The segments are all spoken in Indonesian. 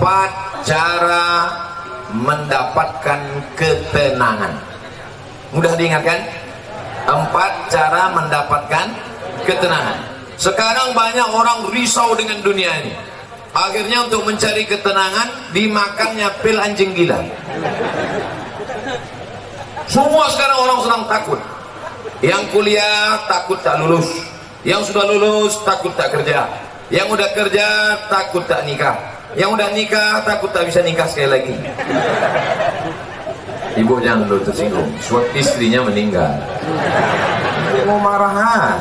4 cara mendapatkan ketenangan. Mudah diingatkan? 4 cara mendapatkan ketenangan. Sekarang banyak orang risau dengan dunia ini. Akhirnya untuk mencari ketenangan dimakannya pil anjing gila. Semua sekarang orang sedang takut. Yang kuliah takut tak lulus, yang sudah lulus takut tak kerja, yang udah kerja takut tak nikah, yang udah nikah takut tak bisa nikah sekali lagi. Ibu jangan dulu tersinggung, suatu istrinya meninggal. Mau marahan.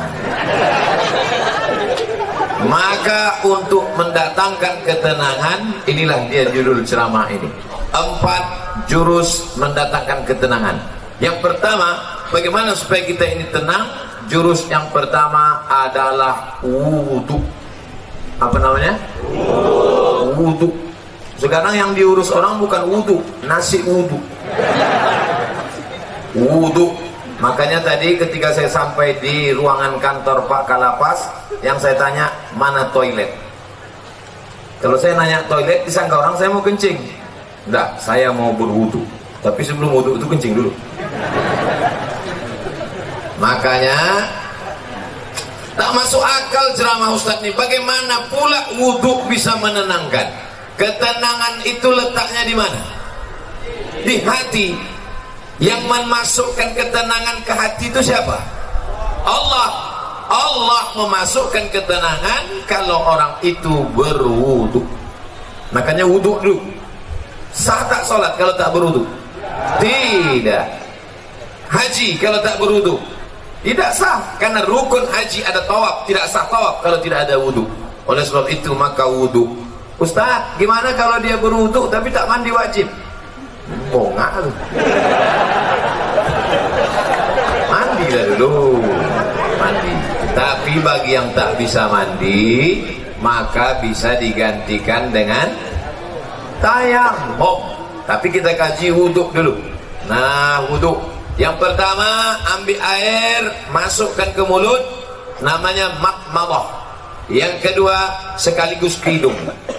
Maka untuk mendatangkan ketenangan, inilah dia judul ceramah ini. 4 jurus mendatangkan ketenangan. Yang pertama, bagaimana supaya kita ini tenang? Jurus yang pertama adalah wudu. Apa namanya? Wudu. Sekarang yang diurus orang bukan wudu, nasi wudu. Wudu. Makanya tadi ketika saya sampai di ruangan kantor Pak Kalapas, yang saya tanya, mana toilet? Kalau saya nanya toilet, disangka orang saya mau kencing. Enggak, saya mau berwudu. Tapi sebelum wudu itu kencing dulu. Makanya tak masuk akal ceramah Ustaz ini. Bagaimana pula wudu bisa menenangkan? Ketenangan itu letaknya di mana? Di hati. Yang memasukkan ketenangan ke hati itu siapa? Allah. Allah memasukkan ketenangan kalau orang itu berwudu. Makanya wudu dulu. Sah tak sholat kalau tak berwudu? Tidak. Haji kalau tak berwudu? Tidak sah, karena rukun haji ada tawaf, tidak sah tawaf kalau tidak ada wudu. Oleh sebab itu maka wudu. Ustaz, gimana kalau dia berwudu tapi tak mandi wajib? Bongak tuh. Mandi lah dulu. Mandi. Tapi bagi yang tak bisa mandi, maka bisa digantikan dengan tayammum. Tapi kita kaji wudu dulu. Nah, wudu yang pertama, ambil air, masukkan ke mulut, namanya madmadah. Yang kedua, sekaligus ke hidung.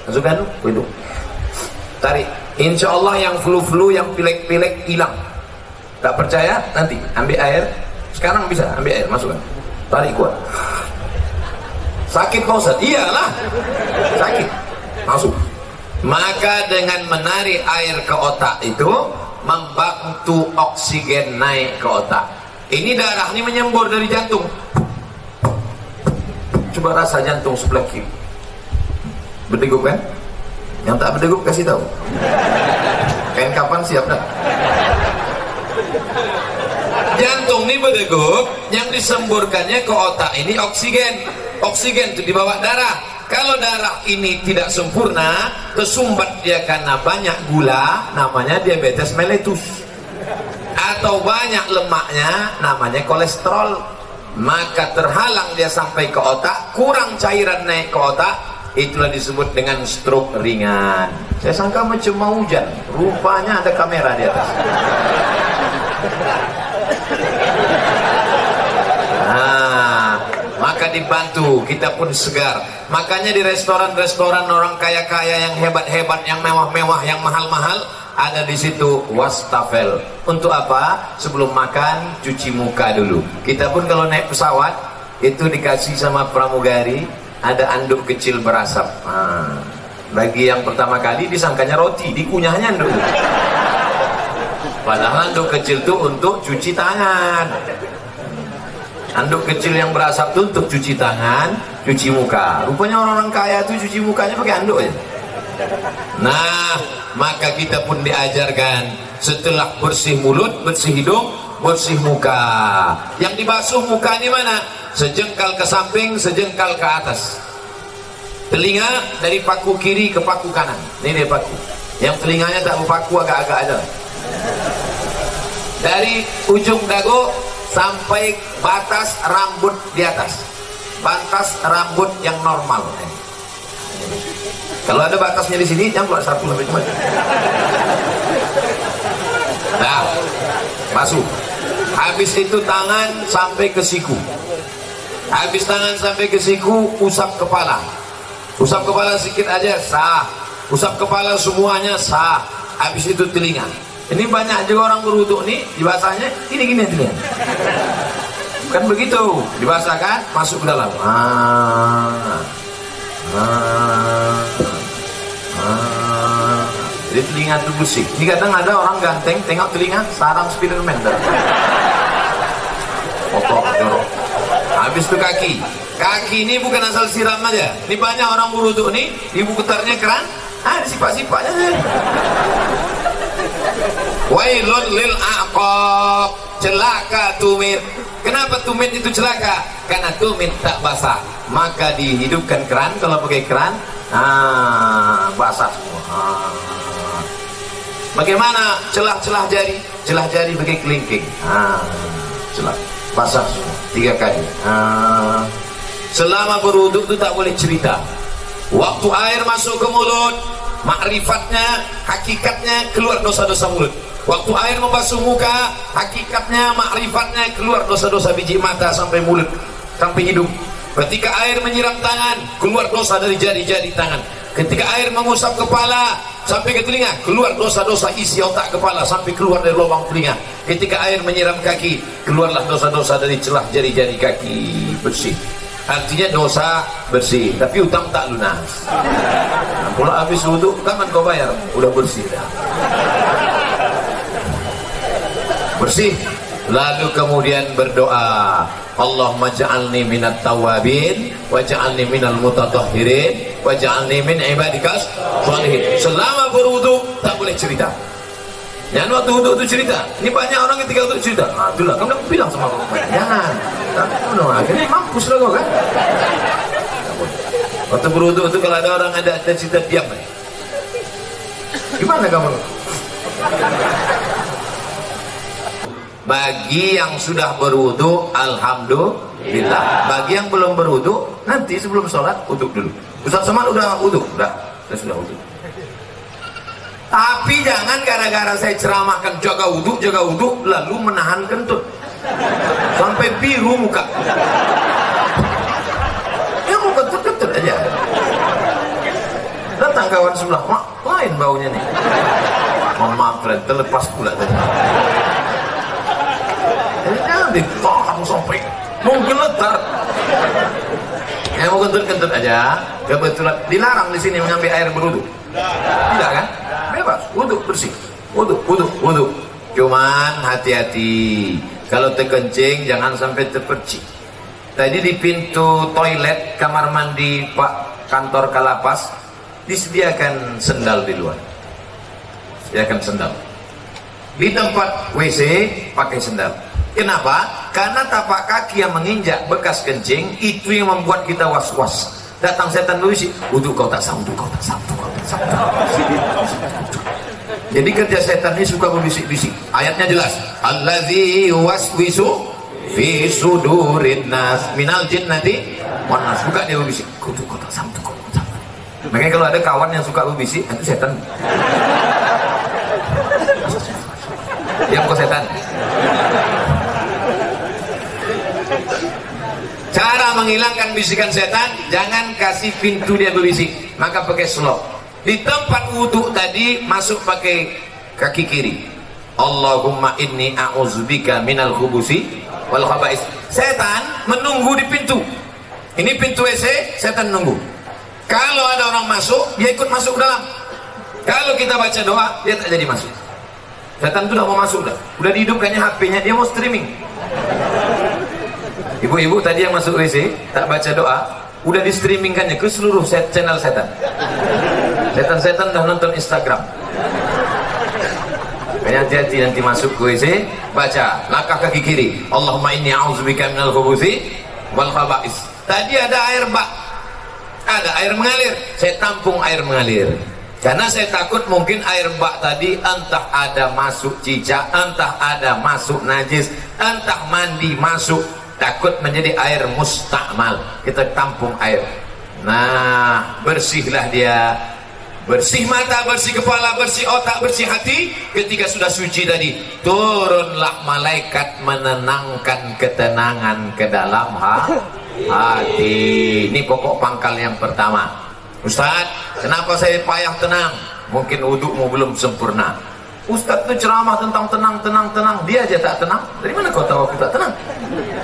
Masukkan ke hidung, tarik. Insya Allah yang flu-flu, yang pilek-pilek hilang. Tak percaya? Nanti ambil air. Sekarang bisa ambil air, masukkan, tarik kuat. Sakit kau Ustaz? Iyalah, sakit. Masuk. Maka dengan menarik air ke otak itu membantu oksigen naik ke otak. Ini darah ini menyembur dari jantung. Coba rasa jantung sebelah kiri. Berdegup kan? Yang tak berdegup kasih tahu. Kain kapan siap dah? Jantung ini berdegup, yang disemburkannya ke otak ini oksigen. Oksigen itu dibawa darah. Kalau darah ini tidak sempurna, tersumbat dia karena banyak gula, namanya diabetes mellitus. Atau banyak lemaknya, namanya kolesterol. Maka terhalang dia sampai ke otak, kurang cairan naik ke otak, itulah disebut dengan stroke ringan. Saya sangka macam mau hujan, rupanya ada kamera di atas. Maka dibantu, kita pun segar. Makanya di restoran-restoran orang kaya-kaya yang hebat-hebat, yang mewah-mewah, yang mahal-mahal, ada di situ wastafel. Untuk apa? Sebelum makan cuci muka dulu. Kita pun kalau naik pesawat itu dikasih sama pramugari ada anduk kecil berasap. Bagi yang pertama kali disangkanya roti, dikunyahnya anduk. Padahal anduk kecil itu untuk cuci tangan. Anduk kecil yang berasap itu untuk cuci tangan, cuci muka. Rupanya orang-orang kaya itu cuci mukanya pakai anduk ya. Nah, maka kita pun diajarkan setelah bersih mulut, bersih hidung, bersih muka. Yang dibasuh muka ini mana? Sejengkal ke samping, sejengkal ke atas. Telinga dari paku kiri ke paku kanan. Ini dia paku. Yang telinganya tak berpaku, agak-agak aja. Dari ujung dagu sampai batas rambut di atas, batas rambut yang normal. Kalau ada batasnya di sini, jangan keluar satu sampai kemana. Nah, basuh. Habis itu tangan sampai ke siku. Habis tangan sampai ke siku, usap kepala. Usap kepala sedikit aja sah. usap kepala semuanya sah. Habis itu telinga. Ini banyak juga orang berwudu nih dibasahnya gini telinga. Kan begitu, dibasahkan masuk ke dalam. Jadi telinga itu bersih. Ini kadang ada orang ganteng tengok telinga sarang Spiderman. Kotor, jorok. Habis itu kaki. Kaki ini bukan asal siram aja. Ini banyak orang berwudu nih, ibu putarnya keran, ada sifat-sifatnya. Wailun lil aqab, celaka tumit. Kenapa tumit itu celaka? Karena tumit tak basah. Maka dihidupkan keran, kalau pakai keran, basah semua. Bagaimana celah-celah jari? Celah jari pakai kelingking. Celah basah semua 3 kali. Selama berwudu itu tak boleh cerita. Waktu air masuk ke mulut, makrifatnya, hakikatnya keluar dosa-dosa mulut. Waktu air membasuh muka, hakikatnya, makrifatnya keluar dosa-dosa biji mata sampai mulut, sampai hidung. Ketika air menyiram tangan, keluar dosa dari jari-jari tangan. Ketika air mengusap kepala sampai ke telinga, keluar dosa-dosa isi otak kepala sampai keluar dari lubang telinga. Ketika air menyiram kaki, keluarlah dosa-dosa dari celah jari-jari kaki, bersih. Artinya dosa bersih, tapi utang tak lunas. Pula habis wudu, kapan kau bayar? Udah bersih dah. Bersih. Lalu kemudian berdoa, Allahumma ja'alni minat tawabin waj'alni minal mutatahhirin waj'alni min ibadikas sholihin. Selama berwudu tak boleh cerita. Jangan waktu wudu itu cerita. Ini banyak orang ketika wudu cerita. Itulah kamu udah bilang sama aku. Jangan. Akhirnya mampus lah kau kan. Waktu berwudu itu kalau ada orang ada cerita diam. Gimana kamu? Bagi yang sudah berwudu, alhamdulillah. Bagi yang belum berwudu, nanti sebelum sholat wudu dulu. Ustaz Somad udah wudu? Udah, saya sudah wudu. Tapi jangan gara-gara saya ceramahkan jaga wudu, lalu menahan kentut sampai biru muka. Ya mau kentut-kentut aja. Datang kawan sebelah, mak, lain baunya nih. Mohon maaf, friend, terlepas pula tadi. Jangan ditahan sampai menggeletar. Yang mau kentut-kentut aja, kebetulan dilarang di sini mengambil air berwudu. Tidak kan? Bebas, wudu bersih. Wudu. Cuman hati-hati. Kalau terkencing jangan sampai terpercik. Tadi di pintu toilet kamar mandi Pak kantor Kalapas disediakan sendal di luar. Sediakan sendal. Di tempat WC pakai sendal. Kenapa? Karena tapak kaki yang menginjak bekas kencing itu yang membuat kita was-was. Datang setan berisi, wudu kau tak sanggup, kau tak sanggup. Jadi kerja setan ini suka berbisik-bisik. Ayatnya jelas, allazi waswisu fi sudurin nas minal jinnati wan nas. Buka dia berbisik, wudu kau tak sanggup, kau tak sanggup. Makanya kalau ada kawan yang suka berbisik, itu setan. Diam kau setan. Cara menghilangkan bisikan setan, jangan kasih pintu dia berbisik, maka pakai slop. Di tempat wudhu tadi masuk pakai kaki kiri. Allahumma inni a'udzubika minal khubusi wal khaba'is. Setan menunggu di pintu. Ini pintu WC, setan nunggu. Kalau ada orang masuk, dia ikut masuk ke dalam. Kalau kita baca doa, dia tak jadi masuk. Setan itu udah mau masuk dah. Udah dihidupkannya HP-nya, dia mau streaming. Ibu-ibu tadi yang masuk WC tak baca doa, udah di streamingkannya ke seluruh channel setan. Setan-setan dah nonton Instagram. Hati-hati nanti masuk ke WC, baca langkah kaki kiri. Allahumma inni a'udzubika minal khubuthi wal khaba'is. Tadi ada air bak, ada air mengalir. Saya tampung air mengalir. Karena saya takut mungkin air bak tadi entah ada masuk cicak, entah ada masuk najis, entah mandi masuk. Takut menjadi air mustakmal. Kita tampung air. Nah, bersihlah dia. Bersih mata, bersih kepala, bersih otak, bersih hati. Ketika sudah suci tadi, turunlah malaikat menenangkan ketenangan ke dalam hati. Ini pokok pangkal yang pertama. Ustaz, kenapa saya payah tenang? Mungkin wudukmu belum sempurna. Ustaz itu ceramah tentang tenang, dia aja tak tenang. Dari mana kau tahu aku tak tenang?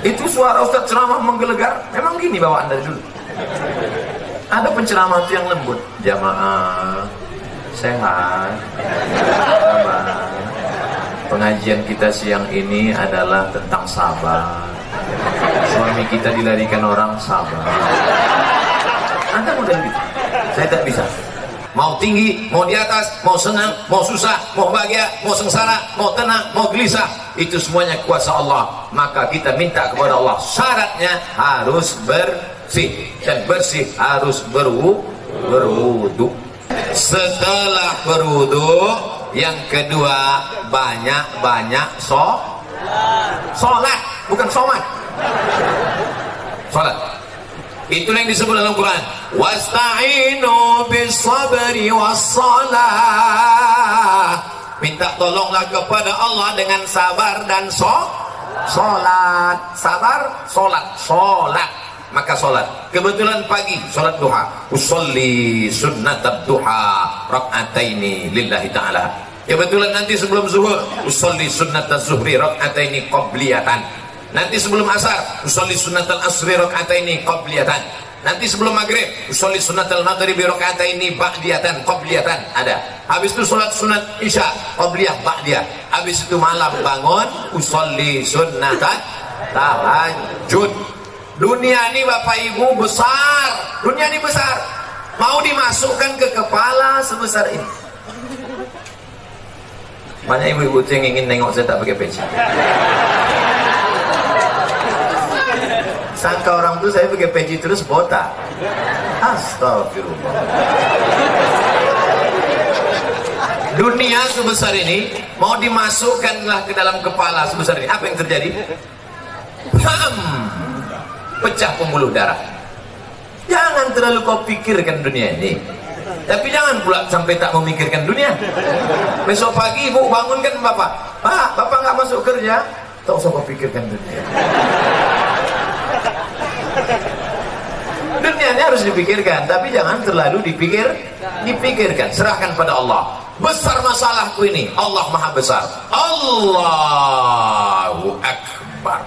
Itu suara Ustaz ceramah menggelegar. Memang gini bawaan dari dulu. Ada penceramah itu yang lembut. Jamaah sehat, sabar. Pengajian kita siang ini adalah tentang sabar. Suami kita dilarikan orang, sabar. Anda model gitu. Saya tak bisa. Mau tinggi, mau di atas, mau senang, mau susah, mau bahagia, mau sengsara, mau tenang, mau gelisah, itu semuanya kuasa Allah. Maka kita minta kepada Allah, syaratnya harus bersih, dan bersih harus berwudu. Setelah berwudu, yang kedua banyak-banyak sholat, bukan sholat. Sholat. Itu yang disebut dalam Quran. Wasta'inu bis-sabri was-salah. Minta tolonglah kepada Allah dengan sabar dan sholat. Sabar, sholat. Maka sholat. Kebetulan pagi sholat duha. Usolli sunnatab duha rak'ataini lillahi ta'ala. Kebetulan nanti sebelum zuhur usolli sunnataz zuhri rak'ataini qabliyatan. Nanti sebelum asar usolli sunnatal asri rak'ataini qabliyatan. Nanti sebelum maghrib usolli sunnatal maghribi rak'ataini ba'diyatan qabliyatan. Ada. Habis itu salat sunat isya qabliyah ba'diyah. Habis itu malam bangun usolli sunnatan tahajud. Dunia ini Bapak Ibu besar. Dunia ini besar. Mau dimasukkan ke kepala sebesar ini. Banyak ibu-ibu yang ingin nengok saya tak pakai peci. Sangka orang tuh saya pakai peci terus botak. Astagfirullah. Dunia sebesar ini mau dimasukkanlah ke dalam kepala sebesar ini. Apa yang terjadi? Pecah pembuluh darah. Jangan terlalu kau pikirkan dunia ini. Tapi jangan pula sampai tak memikirkan dunia. Besok pagi ibu bangunkan bapak. Pak, bapak nggak masuk kerja. Tak usah kau pikirkan dunia. Dunia ini harus dipikirkan, tapi jangan terlalu dipikirkan. Serahkan pada Allah. Besar masalahku ini, Allah Maha Besar. Allahu Akbar.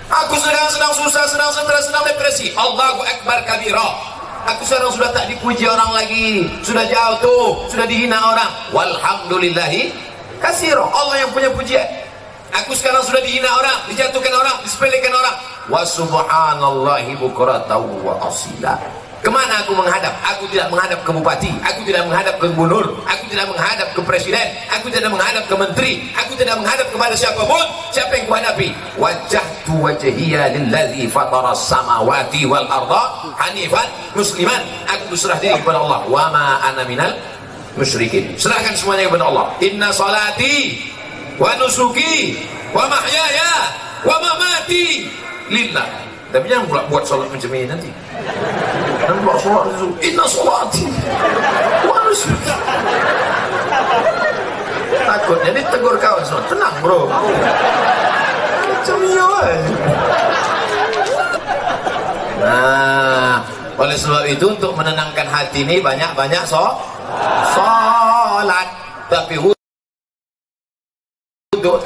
Aku sedang susah, sedang stres, sedang depresi. Allahu Akbar kabira. Aku sekarang sudah tak dipuji orang lagi, sudah jauh tuh, sudah dihina orang. Walhamdulillahi katsira. Allah yang punya pujian. Aku sekarang sudah dihina orang, dijatuhkan orang, disepelekan orang. Wa subhanallahi bukratan wa asila. Kemana aku menghadap? Aku tidak menghadap ke bupati, aku tidak menghadap ke gubernur, aku tidak menghadap ke presiden, aku tidak menghadap ke menteri, aku tidak menghadap kepada siapapun. Siapa yang kuhadapi? Wajjahtu wajhiya lillazi fataras samawati wal arda hanifan musliman. Aku berserah diri kepada Allah. Wa ma ana minal musyrikin. Serahkan semuanya kepada Allah. Inna salati wa nusuki wa mahyaya wa mamati lillah. Tapi jangan pula buat sholat macam ini nanti. Dan buat sholat itu inna sholati wa nusuki. Takutnya ditegur kawan semua. Tenang bro. Macam ni aja. Nah, oleh sebab itu untuk menenangkan hati ini banyak-banyak sholat. Tapi wudhu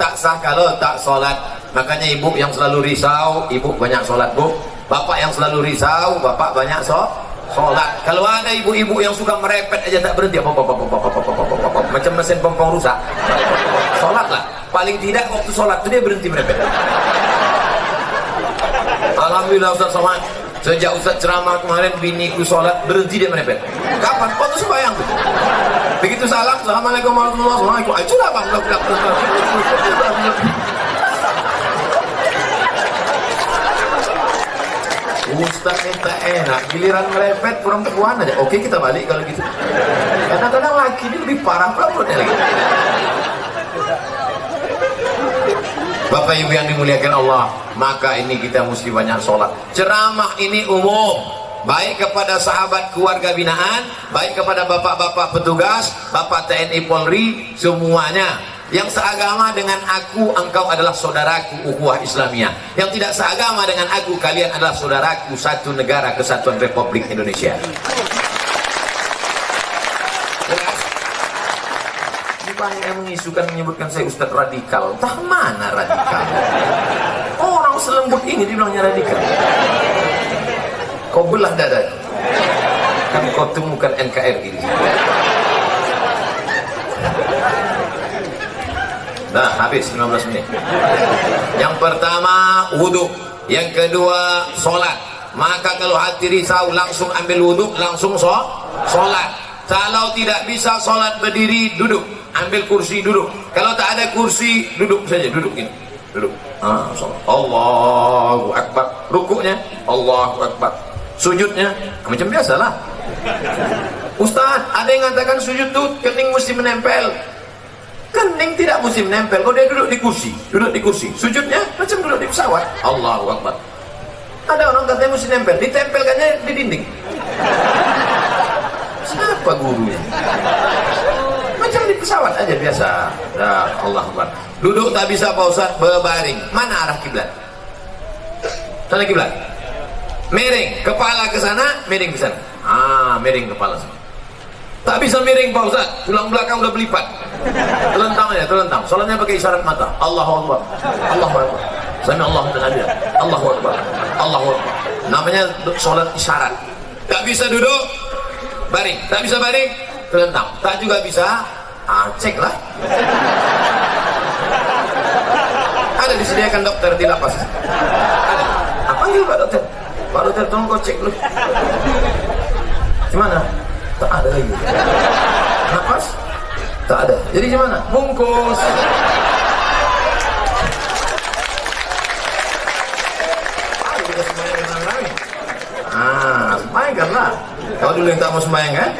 tak sah kalau tak sholat. Makanya ibu yang selalu risau, ibu banyak sholat bu. Bapak yang selalu risau, bapak banyak sholat. Kalau ada ibu-ibu yang suka merepet aja tak berhenti, macam mesin pompong rusak. Sholatlah. Paling tidak waktu sholat itu dia berhenti merepet. Alhamdulillah Ustaz Somad, sejak Ustaz ceramah kemarin biniku sholat berhenti dia merepet. Kapan? Waktu sembahyang tuh. Begitu salam, assalamualaikum warahmatullahi wabarakatuh. Itulah bang, Ustaz minta enak, giliran merepet perempuan aja. Oke kita balik kalau gitu. Kadang-kadang laki ini lebih parah perempuannya lagi. Bapak Ibu yang dimuliakan Allah, maka ini kita mesti banyak sholat. Ceramah ini umum, baik kepada sahabat keluarga binaan, baik kepada bapak-bapak petugas, bapak TNI Polri, semuanya. Yang seagama dengan aku, engkau adalah saudaraku, ukhuwah Islamiyah. Yang tidak seagama dengan aku, kalian adalah saudaraku, satu negara kesatuan Republik Indonesia. Banyak yang mengisukan, menyebutkan saya Ustadz radikal. Entah mana radikal? Orang selembut ini dibilangnya radikal. Kau belah dada, kan kau temukan NKRI. Nah, habis 15 menit. Yang pertama wudhu, yang kedua sholat. Maka kalau hati risau langsung ambil wudhu, langsung sholat. Kalau tidak bisa sholat berdiri, duduk. Ambil kursi, duduk. Kalau tak ada kursi, duduk saja, duduk ini, duduk. Allahu Akbar. Rukuknya Allahu Akbar. Sujudnya macam biasalah. Ustaz, ada yang mengatakan sujud tuh kening mesti menempel. Kening tidak mesti menempel. Kalau dia duduk di kursi, duduk di kursi. Sujudnya macam duduk di pesawat. Allahu Akbar. Ada orang katanya mesti nempel, ditempelkannya di dinding. Siapa gurunya? Macam di pesawat aja biasa. Ya Allah Akbar. Duduk tak bisa Pak Ustaz, berbaring. Mana arah kiblat? Sana kiblat. Miring kepala ke sana, miring ke sana. Miring kepala sana. Tak bisa miring Pak Ustaz, tulang belakang udah berlipat. Terlentang aja, terlentang. Salatnya pakai isyarat mata. Allahu Akbar. Allahu Akbar. Sami Allahu liman hamidah. Allahu Akbar. Allahu Akbar. Namanya salat isyarat. Tak bisa duduk, baring. Tak bisa baring, terlentang. Tak juga bisa, cek lah. Ada disediakan dokter di lapas. Ada. Panggil Pak Dokter. Pak Dokter, tolong kau cek dulu. Gimana? Tak ada lagi. Napas? Tak ada. Jadi gimana? Bungkus. Ayo kita sembahyang dengan lain. Sembahyangkanlah. Kau dulu yang tak mau sembahyang kan?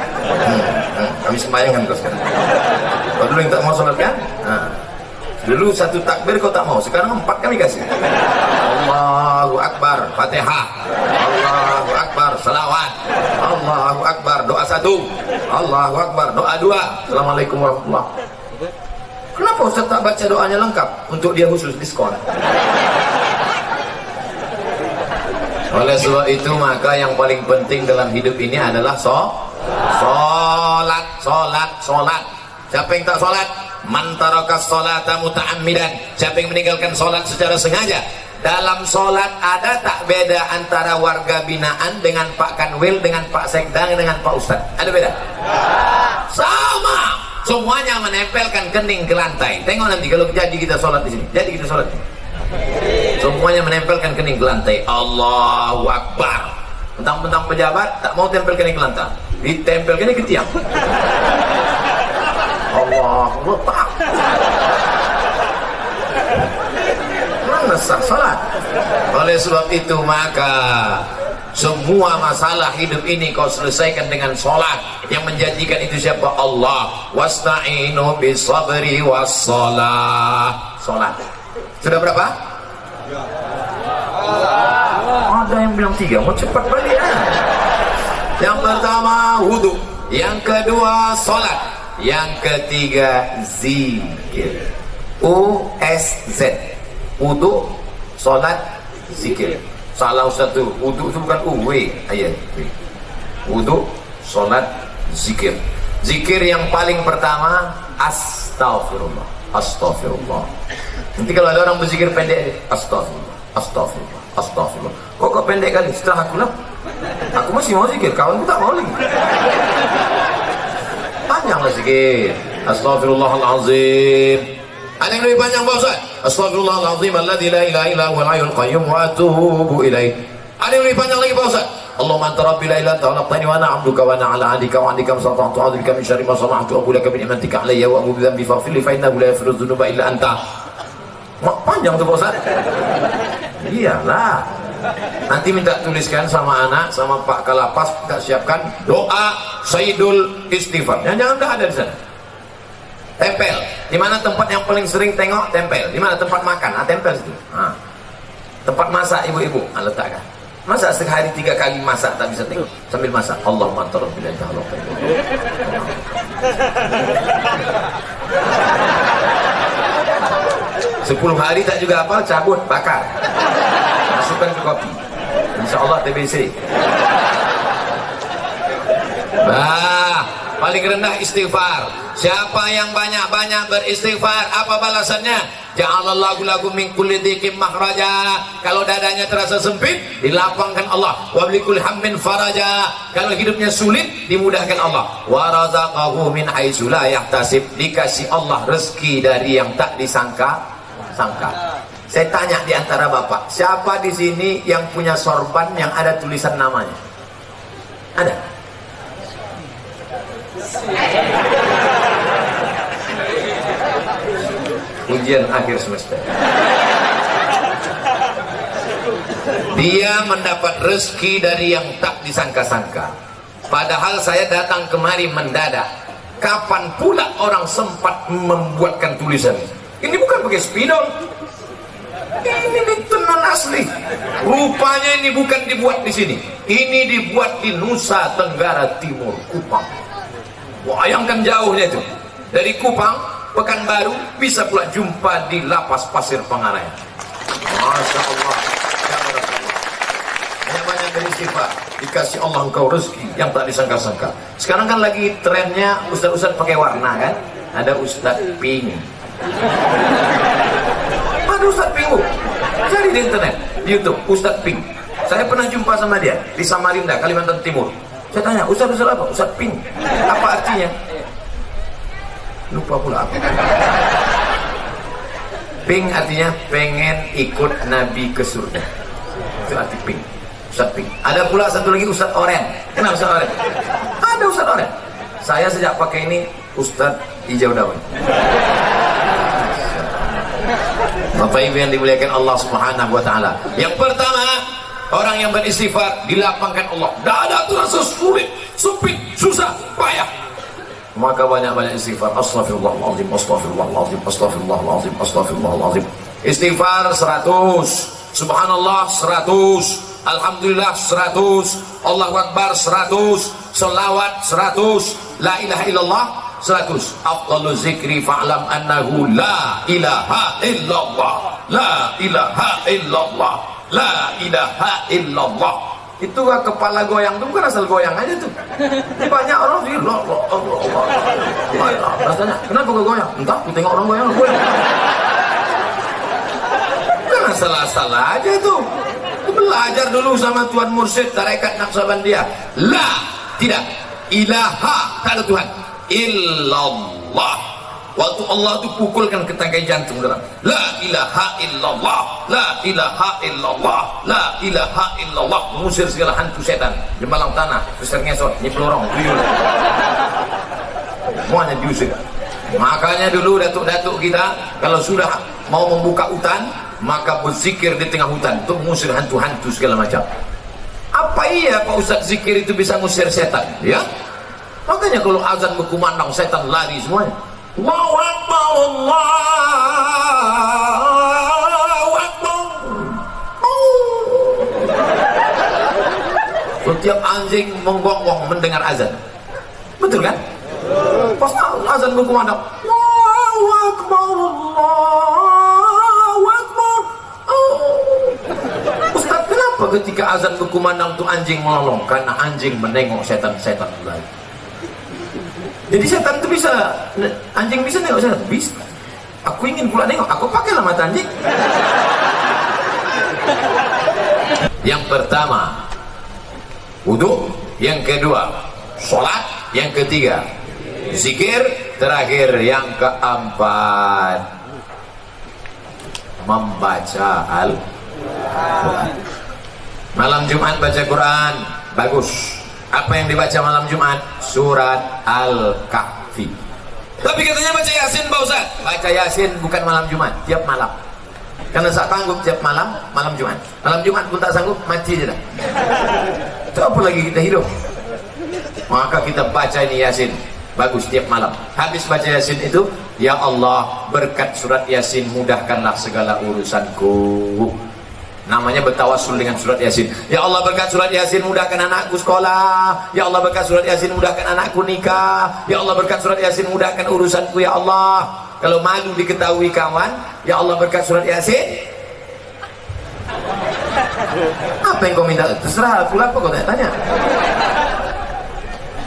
Kami sembahyangkan kau sekarang. Kau dulu yang tak mau sholat kan? Dulu satu takbir kau tak mau, sekarang 4 kami kasih. Allahu Akbar, Fatihah. Allahu Akbar, salawat. Allahu Akbar, doa 1. Allahu Akbar, doa 2. Assalamualaikum warahmatullahi wabarakatuh. Kenapa Ustaz tak baca doanya lengkap? Untuk dia khusus diskon. Oleh sebab itu maka yang paling penting dalam hidup ini adalah sholat. Siapa yang tak sholat? Man tarakas sholata muta'ammidan. Siapa yang meninggalkan sholat secara sengaja. Dalam sholat ada tak beda antara warga binaan dengan Pak Kanwil, dengan Pak Sekda, dengan Pak Ustadz? Ada beda? Sama. Semuanya menempelkan kening ke lantai. Tengok nanti kalau jadi kita sholat di sini. Jadi kita sholat di sini. Semuanya menempelkan kening ke lantai. Allahu Akbar. Mentang-mentang pejabat tak mau tempel kening ke lantai, ditempel kening ke tiang. Allahu Akbar. Mana sah salat? Oleh sebab itu maka semua masalah hidup ini kau selesaikan dengan sholat. Yang menjanjikan itu siapa? Allah. Wasta'inu bisabri wassalah. Sholat. Sudah berapa? Ada yang bilang 3. Mau cepat balik ya. Yang pertama wudhu, yang kedua sholat, yang ketiga zikir. USZ. Wudhu, sholat, zikir. Salah satu. Wudhu itu bukan W. Ayat. Wudhu, sholat, zikir. Zikir yang paling pertama astaghfirullah. Astaghfirullah. Nanti kalau ada orang berzikir pendek, astaghfirullah, astaghfirullah, astaghfirullah. Kok pendek kali? Setelah aku lah, aku masih mau zikir, kawanku tak mau lagi. Panjanglah zikir. Astaghfirullahalazim. Ada yang lebih panjang Pak Ustaz? Astaghfirullahalazim alladzi la ilaha illa huwal hayyul qayyum wa atubu ilaih. Ada yang lebih panjang lagi Pak Ustaz? Allahumma anta rabbi la ilaha illa anta khalaqtani wa ana 'abduka wa ana 'ala 'ahdika wa 'adika masata'tu a'udzubika min syarri ma sana'tu aqulu laka bi ni'matika 'alayya wa a'udzu bi faghfir li fa innahu la yaghfiru dzunuba illa anta. Panjang tuh Pak Ustaz. Iyalah. Nanti minta tuliskan sama anak, sama Pak Kalapas, kita siapkan doa Sayyidul Istighfar. Jangan dah ada di sana. Tempel. Di mana tempat yang paling sering tengok? Tempel. Di mana tempat makan? Tempel situ. Tempat masak ibu-ibu, letakkan. Masa sehari 3 kali masak tak bisa tengok sambil masak. Allahumma anta rabbil la ilaha illa anta. 10 hari tak juga hafal, cabut, bakar, masukkan ke kopi, insyaallah TBC. Paling rendah istighfar. Siapa yang banyak-banyak beristighfar, apa balasannya? Ja'alallahu lakum min kulli dhiqin makhraja. Kalau dadanya terasa sempit, dilapangkan Allah. Wa bikulli hammin faraja. Kalau hidupnya sulit, dimudahkan Allah. Wa razaqahu min haitsu la yahtasib. Dikasih Allah rezeki dari yang tak disangka-sangka. Saya tanya di antara Bapak, siapa di sini yang punya sorban yang ada tulisan namanya? Ada? Ujian akhir semester. Dia mendapat rezeki dari yang tak disangka-sangka. Padahal saya datang kemari mendadak. Kapan pula orang sempat membuatkan tulisan? Ini bukan pakai spidol. Ini tenan asli. Rupanya ini bukan dibuat di sini. Ini dibuat di Nusa Tenggara Timur, Kupang. Bayangkan jauhnya itu. Dari Kupang, Pekanbaru, bisa pula jumpa di Lapas Pasir Pangarayan. Masya Allah. Banyak-banyak beristighfar, dikasih Allah engkau rezeki yang tak disangka-sangka. Sekarang kan lagi trennya ustaz-ustaz pakai warna kan? Ada Ustaz Pink. Ada Ustaz Pink. Cari di internet, di YouTube, Ustaz Pink. Saya pernah jumpa sama dia di Samarinda, Kalimantan Timur. Saya tanya, Ustaz apa? Ustaz Pink. Apa artinya? Lupa pula apa. Pink artinya pengen ikut Nabi ke surga. Itu arti Pink. Ustaz Pink. Ada pula satu lagi Ustaz Oren. Kenapa Ustaz Oren? Ada Ustaz Oren. Saya sejak pakai ini Ustaz Hijau Daun. Bapak Ibu yang dimuliakan Allah Subhanahu wa taala. Yang pertama, orang yang beristighfar dilapangkan Allah. Dada terasa sulit, sempit, susah, payah. Maka banyak-banyak istighfar. Astaghfirullahaladzim, astaghfirullahaladzim, astaghfirullahaladzim, astaghfirullahaladzim. Istighfar 100, subhanallah 100, alhamdulillah 100, Allahu Akbar 100, selawat 100, la ilaha illallah 100. Afdalu zikri fa'lam annahu la ilaha illallah, la ilaha illallah, la ilaha illallah. Itu kepala goyang itu bukan asal goyang aja tuh. Banyak orang sih rasanya kenapa kok goyang? Entah, aku tengok orang goyang. Bukan asal-asal aja tuh. Belajar dulu sama Tuan Mursyid Tarekat Naqsabandiyah. La, tidak. Ilaha, tak ada Tuhan. Illallah. Waktu Allah itu pukulkan ke tangkai jantung dalam. La ilaha illallah, la ilaha illallah, la ilaha illallah. Mengusir segala hantu setan di malam tanah, besar ngesot, nyepelorong, tuyul. Semuanya diusir. Makanya dulu datuk-datuk kita kalau sudah mau membuka hutan, maka berzikir di tengah hutan untuk mengusir hantu-hantu segala macam. Apa iya Pak Ustaz zikir itu bisa mengusir setan? Ya. Makanya kalau azan berkumandang setan lari semuanya. Allahu Akbar, Allahu Akbar. Setiap anjing menggonggong mendengar azan. Betul kan? Pas azan berkumandang, Allahu Akbar, Allahu Akbar. Ustaz, kenapa ketika azan berkumandang itu anjing melolong? Karena anjing menengok setan-setan lain. Jadi setan itu bisa, anjing bisa nengok setan? Bisa. Aku ingin pula nengok, aku pakailah mata anjing. Yang pertama, wudu. Yang kedua, sholat. Yang ketiga, zikir. Terakhir, yang keempat, membaca Al-Quran. Malam Jumat baca Quran, bagus. Apa yang dibaca malam Jumat? Surat Al-Kahfi. Tapi katanya baca Yasin Pak Ustaz. Baca Yasin bukan malam Jumat, tiap malam. Karena tak sanggup tiap malam, malam Jumat. Malam Jumat pun tak sanggup, mati je dah. Itu apa lagi kita hidup? Maka kita baca ini Yasin. Bagus tiap malam. Habis baca Yasin itu, ya Allah, berkat surat Yasin mudahkanlah segala urusanku. Namanya bertawassul dengan surat Yasin. Ya Allah, berkat surat Yasin mudahkan anakku sekolah. Ya Allah, berkat surat Yasin mudahkan anakku nikah. Ya Allah, berkat surat Yasin mudahkan urusanku ya Allah. Kalau malu diketahui kawan, ya Allah berkat surat Yasin. Apa yang kau minta? Terserah pula apa kau tanya.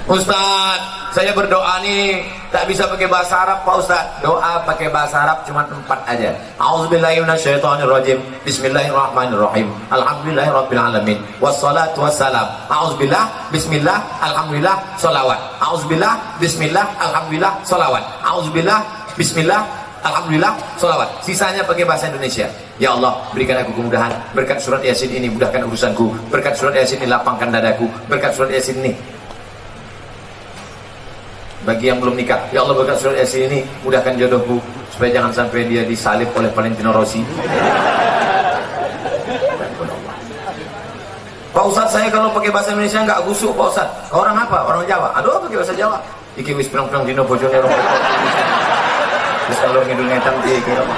Ustaz, saya berdoa nih tak bisa pakai bahasa Arab Pak Ustaz. Doa pakai bahasa Arab cuma 4 aja. A'udzubillahi minasyaitonirrajim. Bismillahirrahmanirrahim. Alhamdulillahirabbil alamin. Wassalatu wassalam. A'udzubillah, bismillah, alhamdulillah, sholawat. A'udzubillah, bismillah, alhamdulillah, sholawat. A'udzubillah, bismillah, alhamdulillah, sholawat. Sisanya pakai bahasa Indonesia. Ya Allah, berikan aku kemudahan. Berkat surat Yasin ini mudahkan urusanku. Berkat surat Yasin ini lapangkan dadaku. Berkat surat Yasin ini. Bagi yang belum nikah, ya Allah berkat surat Yasin ini mudahkan jodohku supaya jangan sampai dia disalib oleh Valentino Rossi. Pak Ustadz, saya kalau pakai bahasa Indonesia nggak gusuk Pak Ustadz. Orang apa? Orang Jawa. Aduh, pakai bahasa Jawa. Iki wis pirang-pirang dino bojone orang. Terus kalau ngidul ngetan dia kira apa?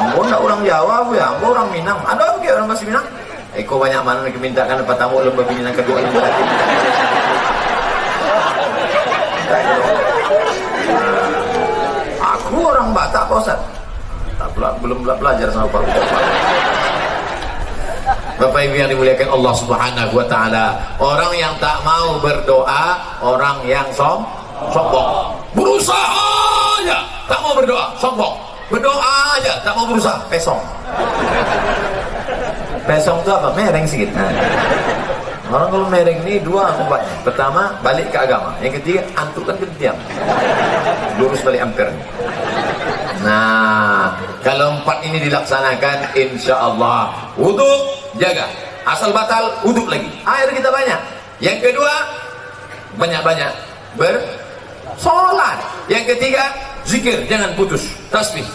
Ampun, nggak orang Jawa bu ya, ampun orang Minang. Aduh, pakai orang bahasa Minang. Eko banyak mana yang mintakan apa tamu lomba Minang kedua ini. Aku orang Batak Pak Ustaz. Belum belajar sama Pak Ustaz. Bapak Ibu yang dimuliakan Allah Subhanahu wa taala, orang yang tak mau berdoa, orang yang sombong. Berusaha aja tak mau berdoa, sombong. Berdoa aja tak mau berusaha, pesong. Pesong itu apa? Mereng sedikit. Orang kalau mereng ini 2 akibatnya. Pertama, balik ke agama. Yang ketiga, antuk kan ketiam. Lurus balik ampere. Nah, kalau 4 ini dilaksanakan, insya Allah wudhu jaga. Asal batal, wudhu lagi. Air kita banyak. Yang kedua, banyak-banyak bersolat. Yang ketiga, zikir, jangan putus. Tasbih.